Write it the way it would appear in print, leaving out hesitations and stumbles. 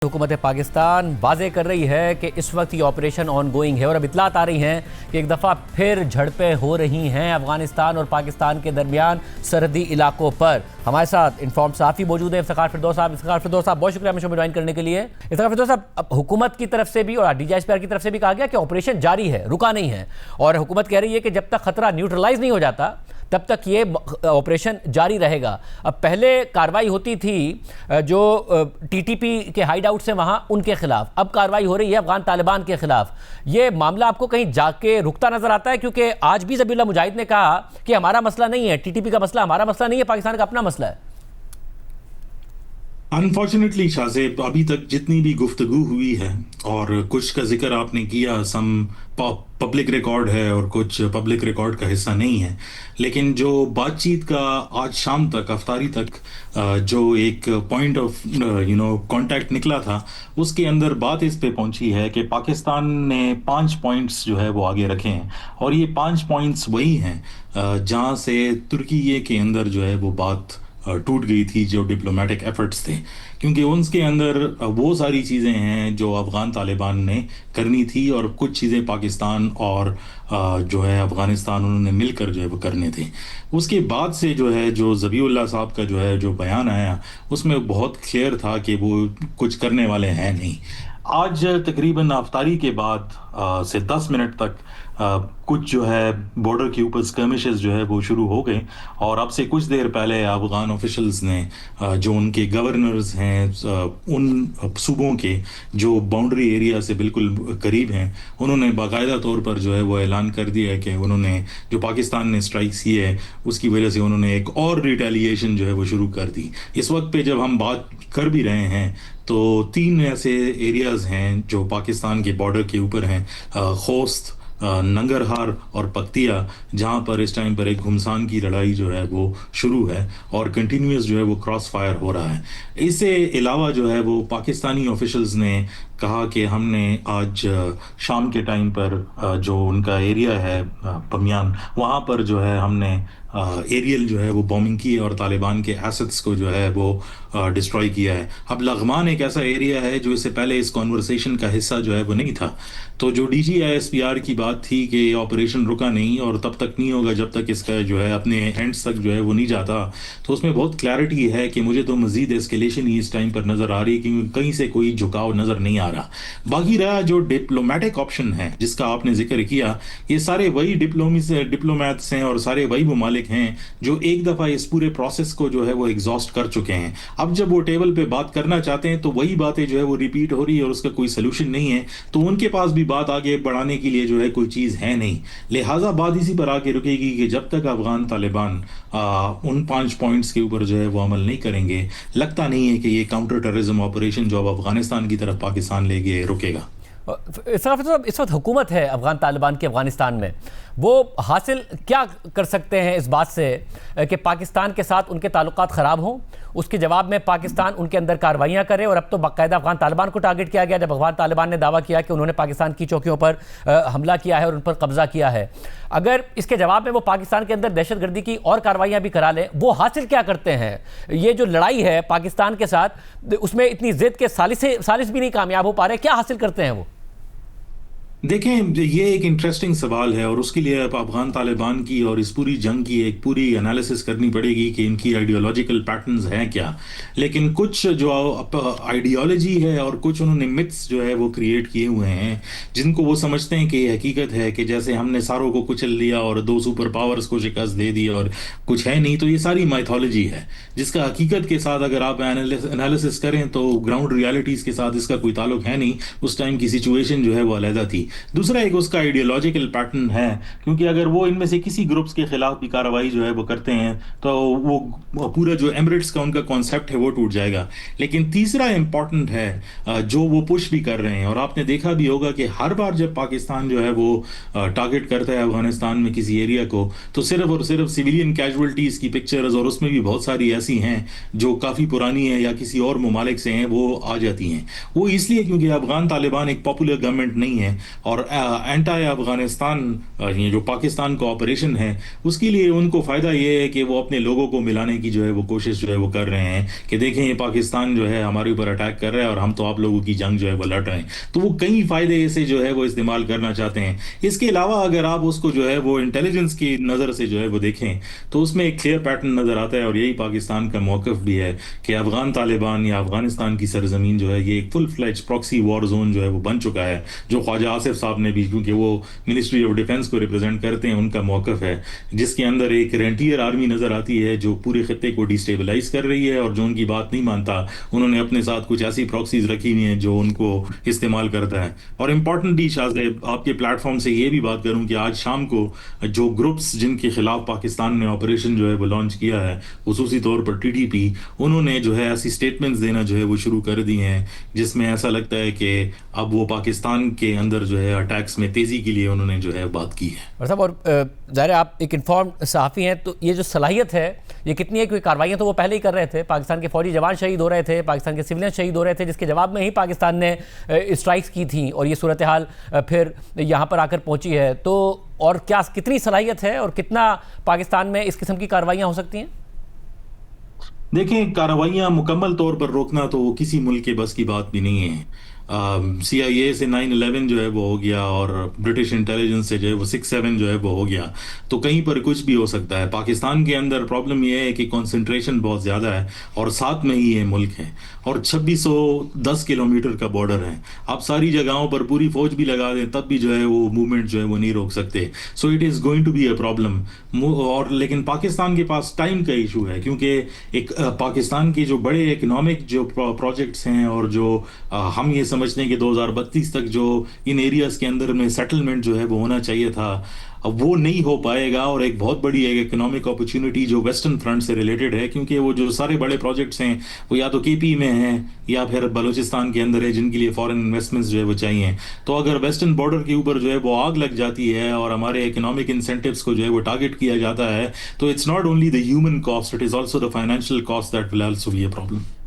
हुकूमत पाकिस्तान वाज़े कर रही है कि इस वक्त ये ऑपरेशन ऑन गोइंग है और अब इतलात आ रही हैं कि एक दफ़ा फिर झड़पें हो रही हैं अफगानिस्तान और पाकिस्तान के दरमियान सरहदी इलाकों पर। हमारे साथ इन्फॉर्म साफ़ी मौजूद है इफ्तिखार फिरदौस साहब। इफ्तिखार फिरदौस साहब बहुत शुक्रिया हमें शो में ज्वाइन करने के लिए। इफ्तिखार फिरदौस साहब, हुकूमत की तरफ से भी और DGISPR की तरफ से भी कहा गया कि ऑपरेशन जारी है, रुका नहीं है, और हुकूमत कह रही है कि जब तक खतरा न्यूट्रलाइज नहीं हो जाता तब तक ये ऑपरेशन जारी रहेगा। अब पहले कार्रवाई होती थी जो TTP के हाइड आउट से वहाँ उनके खिलाफ, अब कार्रवाई हो रही है अफगान तालिबान के खिलाफ। ये मामला आपको कहीं जाके रुकता नजर आता है? क्योंकि आज भी ज़बीहुल्लाह मुजाहिद ने कहा कि हमारा मसला नहीं है, TTP का मसला हमारा मसला नहीं है, पाकिस्तान का अपना मसला है। अनफॉर्चुनेटली शाहजेब, अभी तक जितनी भी गुफ्तगू हुई है और कुछ का जिक्र आपने किया, सम पब्लिक रिकॉर्ड है और कुछ पब्लिक रिकॉर्ड का हिस्सा नहीं है, लेकिन जो बातचीत का आज शाम तक अफ्तारी तक जो एक पॉइंट ऑफ कांटेक्ट निकला था, उसके अंदर बात इस पे पहुंची है कि पाकिस्तान ने 5 पॉइंट्स जो है वो आगे रखे हैं, और ये 5 पॉइंट्स वही हैं जहां से तुर्की के अंदर जो है वो बात टूट गई थी, जो डिप्लोमेटिक एफर्ट्स थे, क्योंकि उनके अंदर वो सारी चीज़ें हैं जो अफ़गान तालिबान ने करनी थी और कुछ चीज़ें पाकिस्तान और जो है अफ़गानिस्तान उन्होंने मिलकर जो है वो करने थे। उसके बाद से जो है जो ज़बीहुल्लाह साहब का जो है जो बयान आया, उसमें बहुत क्लियर था कि वो कुछ करने वाले हैं नहीं। आज तकरीबन अफ्तारी के बाद से 10 मिनट तक कुछ जो है बॉर्डर के ऊपर स्कर्मिशेस जो है वो शुरू हो गए, और अब से कुछ देर पहले अफगान ऑफिशियल्स ने जो उनके गवर्नर्स हैं उन सूबों के जो बाउंड्री एरिया से बिल्कुल करीब हैं, उन्होंने बाकायदा तौर पर जो है वो ऐलान कर दिया है कि उन्होंने जो पाकिस्तान ने स्ट्राइक्स की है उसकी वजह से उन्होंने एक और रिटेलिएशन जो है वो शुरू कर दी। इस वक्त पे जब हम बात कर भी रहे हैं तो 3 ऐसे एरियाज़ हैं जो पाकिस्तान के बॉर्डर के ऊपर हैं, खोस्त, नंगरहार और पक्तिया, जहां पर इस टाइम पर एक घुमसान की लड़ाई जो है वो शुरू है और कंटिन्यूस जो है वो क्रॉस फायर हो रहा है। इससे अलावा जो है वो पाकिस्तानी ऑफिशियल्स ने कहा कि हमने आज शाम के टाइम पर जो उनका एरिया है बमियान, वहाँ पर जो है हमने एरियल जो है वो बॉम्बिंग की और तालिबान के एसेट्स को जो है वो डिस्ट्रॉय किया है। अब लग़मान एक ऐसा एरिया है जो इससे पहले इस कॉन्वर्सेशन का हिस्सा जो है वो नहीं था, तो जो DGISPR की बात थी कि ऑपरेशन रुका नहीं और तब तक नहीं होगा जब तक इसका जो है अपने एंड्स तक जो है वो नहीं जाता, तो उसमें बहुत क्लैरिटी है कि मुझे तो मज़ीद एस्केलेशन ही इस टाइम पर नज़र आ रही है, क्योंकि कहीं से कोई झुकाव नज़र नहीं आ रहा। बाकी रहा जो डिप्लोमेटिक ऑप्शन है जिसका आपने जिक्र किया, ये सारे वही डिप्लोमैट्स हैं और सारे वही ममालिक हैं जो एक दफ़ा इस पूरे प्रोसेस को जो है वो एग्जॉस्ट कर चुके हैं। अब जब वो टेबल पे बात करना चाहते हैं तो वही बातें जो है वो रिपीट हो रही है और उसका कोई सोल्यूशन नहीं है, तो उनके पास भी बात आगे बढ़ाने के लिए जो है कोई चीज़ है नहीं। लिहाजा बात इसी पर आके रुकेगी कि जब तक अफगान तालिबान उन 5 पॉइंट्स के ऊपर जो है वो अमल नहीं करेंगे, लगता नहीं है कि ये काउंटर टेररिज्म ऑपरेशन जो अब अफगानिस्तान की तरफ पाकिस्तान ले गए रुकेगा। इस वक्त हुकूमत है अफगान तालिबान की अफगानिस्तान में, वो हासिल क्या कर सकते हैं इस बात से कि पाकिस्तान के साथ उनके ताल्लुकात ख़राब हों? उसके जवाब में पाकिस्तान उनके अंदर कार्रवाइयाँ करे, और अब तो बाकायदा अफगान तालिबान को टारगेट किया गया जब अफगान तालिबान ने दावा किया कि उन्होंने पाकिस्तान की चौकियों पर हमला किया है और उन पर कब्जा किया है। अगर इसके जवाब में वो पाकिस्तान के अंदर दहशतगर्दी की और कार्रवाइयाँ भी करा लें, वो हासिल क्या करते हैं? ये जो लड़ाई है पाकिस्तान के साथ, उसमें इतनी ज़िद के सालिस भी नहीं कामयाब हो पा रहे, क्या हासिल करते हैं वो? देखें, ये एक इंटरेस्टिंग सवाल है और उसके लिए अब अफगान तालिबान की और इस पूरी जंग की एक पूरी एनालिसिस करनी पड़ेगी कि इनकी आइडियोलॉजिकल पैटर्न्स हैं क्या। लेकिन कुछ जो आइडियोलॉजी है और कुछ उन्होंने मिथ्स जो है वो क्रिएट किए हुए हैं, जिनको वो समझते हैं कि ये हकीकत है कि जैसे हमने सारों को कुचल लिया और 2 सुपर पावर्स को शिकस्त दे दी और कुछ है नहीं, तो ये सारी माइथोलॉजी है जिसका हकीकत के साथ अगर आप एनालिसिस करें तो ग्राउंड रियलिटीज़ के साथ इसका कोई ताल्लुक है नहीं। उस टाइम की सिचुएशन जो है वो अलहदा थी। दूसरा एक उसका आइडियोलॉजिकल पैटर्न है, क्योंकि अगर वो इनमें से किसी ग्रुप्स के खिलाफ भी कार्रवाई जो है वो करते हैं तो वो पूरा जो एमिरेट्स का उनका कॉन्सेप्ट है वो टूट जाएगा। लेकिन तीसरा इंपॉर्टेंट है जो वो पुश भी कर रहे हैं, और आपने देखा भी होगा कि हर बार जब पाकिस्तान जो है वो टारगेट करता है अफगानिस्तान में किसी एरिया को, तो सिर्फ और सिर्फ सिविलियन कैजुअल्टीज की पिक्चर्स, और उसमें भी बहुत सारी ऐसी हैं जो काफ़ी पुरानी है या किसी और ममालिक से हैं, वो आ जाती हैं। वो इसलिए क्योंकि अफगान तालिबान एक पॉपुलर गवर्नमेंट नहीं है। اور اینٹائی افغانستان یہ جو پاکستان کا آپریشن ہے اس کے لیے ان کو فائدہ یہ ہے کہ وہ اپنے لوگوں کو ملانے کی جو ہے وہ کوشش جو ہے وہ کر رہے ہیں کہ دیکھیں یہ پاکستان جو ہے ہمارے اوپر اٹیک کر رہا ہے اور ہم تو آپ لوگوں کی جنگ جو ہے وہ لڑ رہے ہیں. تو وہ کئی فائدے سے جو ہے وہ استعمال کرنا چاہتے ہیں. اس کے علاوہ اگر آپ اس کو جو ہے وہ انٹیلیجنس کی نظر سے جو ہے وہ دیکھیں تو اس میں ایک کلیئر پیٹرن نظر آتا ہے, اور یہی پاکستان کا موقف بھی ہے کہ افغان طالبان یا افغانستان کی سرزمین جو ہے یہ ایک فل فلیج پراکسی وار زون جو ہے وہ بن چکا ہے, جو خواجہ آصف صاحب نے بھی, کیونکہ وہ منسٹری آف ڈیفنس کو ریپرزینٹ کرتے ہیں, ان کا موقف ہے جس کے اندر ایک رینٹیئر آرمی نظر آتی ہے جو پورے خطے کو ڈیسٹیبلائز کر رہی ہے اور جو ان کی بات نہیں مانتا انہوں نے اپنے ساتھ کچھ ایسی پراکسیز رکھی ہوئی ہیں جو ان کو استعمال کرتا ہے. اور امپورٹنٹلی شاہ آپ کے پلیٹ فارم سے یہ بھی بات کروں کہ آج شام کو جو گروپس جن کے خلاف پاکستان نے آپریشن جو ہے وہ لانچ کیا ہے, خصوصی طور پر ٹی ٹی پی, انہوں نے جو ہے ایسی اسٹیٹمنٹس دینا جو ہے وہ شروع کر دی ہیں جس میں ایسا لگتا ہے کہ اب وہ پاکستان کے اندر جو ہے اٹیکس میں تیزی کے لیے انہوں نے جو ہے بات کی ہے. اور صاحب, اور ظاہر آپ ایک انفارمڈ صحافی ہیں, تو یہ جو صلاحیت ہے یہ کتنی ہے, کوئی کارروائیاں تو وہ پہلے ہی کر رہے تھے, پاکستان کے فوجی جوان شہید ہو رہے تھے, پاکستان کے سولین شہید ہو رہے تھے, جس کے جواب میں ہی پاکستان نے اسٹرائکس کی تھیں اور یہ صورتحال پھر یہاں پر آ کر پہنچی ہے. تو اور کیا کتنی صلاحیت ہے اور کتنا پاکستان میں اس قسم کی کارروائیاں ہو سکتی ہیں؟ دیکھیں, کارروائیاں مکمل طور پر روکنا تو وہ کسی ملک کے بس کی بات بھی نہیں ہے. سی آئی اے سے 9/11 جو ہے وہ ہو گیا, اور برٹش انٹیلیجنس سے جو ہے وہ 6/7 جو ہے وہ ہو گیا, تو کہیں پر کچھ بھی ہو سکتا ہے. پاکستان کے اندر پرابلم یہ ہے کہ کنسنٹریشن بہت زیادہ ہے اور ساتھ میں ہی یہ ملک ہے, اور 2610 کلومیٹر کا بارڈر ہے. آپ ساری جگہوں پر پوری فوج بھی لگا دیں تب بھی جو ہے وہ موومنٹ جو ہے وہ نہیں روک سکتے. So it is going to be a problem. اور لیکن پاکستان کے پاس ٹائم کا ایشو ہے, کیونکہ ایک پاکستان کی جو بڑے اکنامک جو پروجیکٹس ہیں اور جو ہم یہ سمجھتے ہیں کہ 2032 تک جو ان ایریاز کے اندر میں سیٹلمنٹ جو ہے وہ ہونا چاہیے تھا, اب وہ نہیں ہو پائے گا. اور ایک بہت بڑی ایک اکنامک اپرچونٹی جو ویسٹرن فرنٹ سے ریلیٹڈ ہے, کیونکہ وہ جو سارے بڑے پروجیکٹس ہیں وہ یا تو کے پی میں ہیں یا پھر بلوچستان کے اندر ہے, جن کے لیے فارن انویسٹمنٹس جو ہے وہ چاہیے. تو اگر ویسٹرن بارڈر کے اوپر جو ہے وہ آگ لگ جاتی ہے اور ہمارے اکنامک انسینٹیوز کو جو ہے وہ ٹارگٹ کیا جاتا ہے, تو it's not only the human cost, it is also the financial cost that will also be a problem.